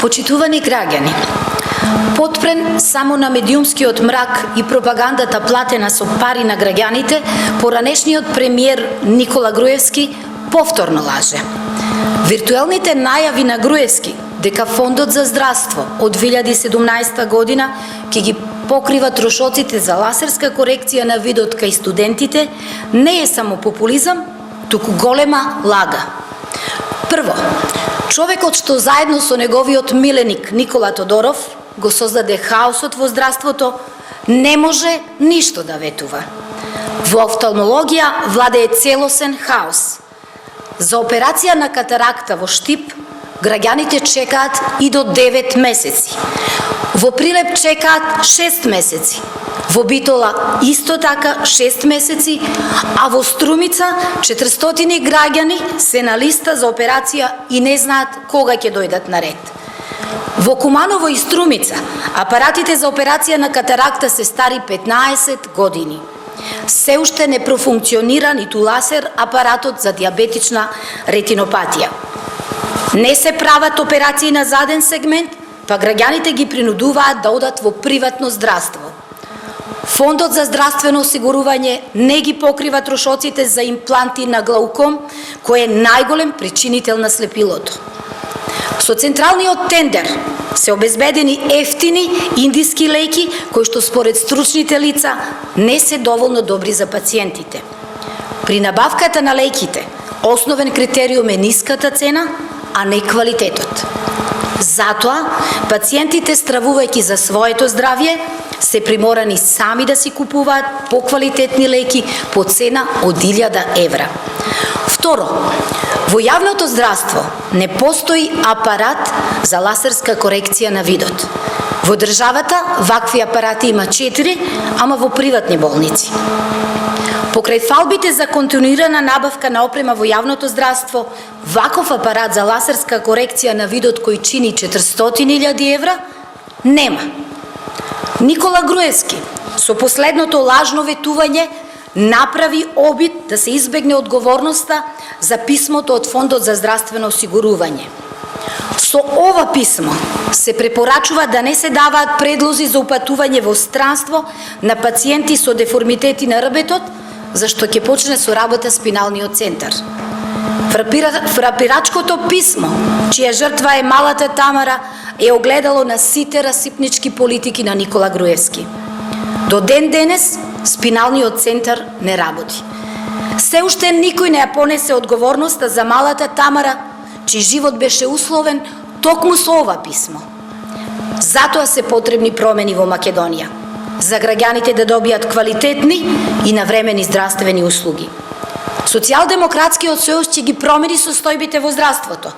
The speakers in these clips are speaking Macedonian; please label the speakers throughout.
Speaker 1: Почитувани граѓани, потпрен само на медиумскиот мрак и пропагандата платена со пари на граѓаните, поранешниот премиер Никола Груевски повторно лаже. Виртуелните најави на Груевски дека Фондот за здравство од 2017 година ќе ги покрива трошоците за лазерска корекција на видот кај студентите не е само популизам, туку голема лага. Прво, човекот што заедно со неговиот миленик Никола Тодоров го создаде хаосот во здравството, не може ништо да ветува. Во офталмологија владее целосен хаос. За операција на катаракта во Штип, граѓаните чекаат и до 9 месеци. Во Прилеп чекаат 6 месеци. Во Битола исто така 6 месеци, а во Струмица 400 граѓани се на листа за операција и не знаат кога ќе дојдат на ред. Во Куманово и Струмица апаратите за операција на катаракта се стари 15 години. Се уште не профункционира ниту лазер апаратот за диабетична ретинопатија. Не се прават операции на заден сегмент, па граѓаните ги принудуваат да одат во приватно здравство. Фондот за здравствено осигурување не ги покрива трошоците за импланти на глауком, кој е најголем причинител на слепилото. Со централниот тендер се обезбедени ефтини индиски лејки кои што според стручните лица не се доволно добри за пациентите. При набавката на лејките основен критериум е ниската цена, а не квалитетот. Затоа, пациентите, стравувајќи за своето здравје, се приморани сами да си купуваат поквалитетни леки по цена од 1000 евра. Второ, во јавното здравство не постои апарат за лазерска корекција на видот. Во државата вакви апарати има 4, ама во приватни болници. Покрај фалбите за континуирана набавка на опрема во јавното здравство, ваков апарат за лазерска корекција на видот кој чини 400.000 евра нема. Никола Груевски со последното лажно ветување направи обид да се избегне одговорноста за писмото од Фондот за здравствено осигурување. Со ова писмо се препорачува да не се даваат предлози за упатување во странство на пациенти со деформитети на рбетот, зашто ќе почне со работа спиналниот центар. Фрапирачкото писмо, чија жртва е малата Тамара, е огледало на сите расипнички политики на Никола Груевски. До ден денес спиналниот центар не работи. Се уште никој не ја понесе одговорноста за малата Тамара, чиј живот беше условен токму со ова писмо. Затоа се потребни промени во Македонија, за граѓаните да добијат квалитетни и навремени здравствени услуги. Социјалдемократскиот сојуз ќе ги промени состојбите во здравството,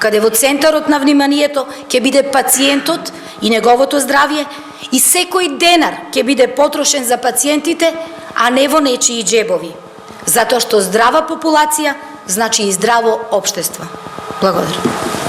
Speaker 1: каде во центарот на вниманието ќе биде пациентот и неговото здравје и секој денар ќе биде потрошен за пациентите, а не во нечии џебови. Затоа што здрава популација значи и здраво општество. Благодарам.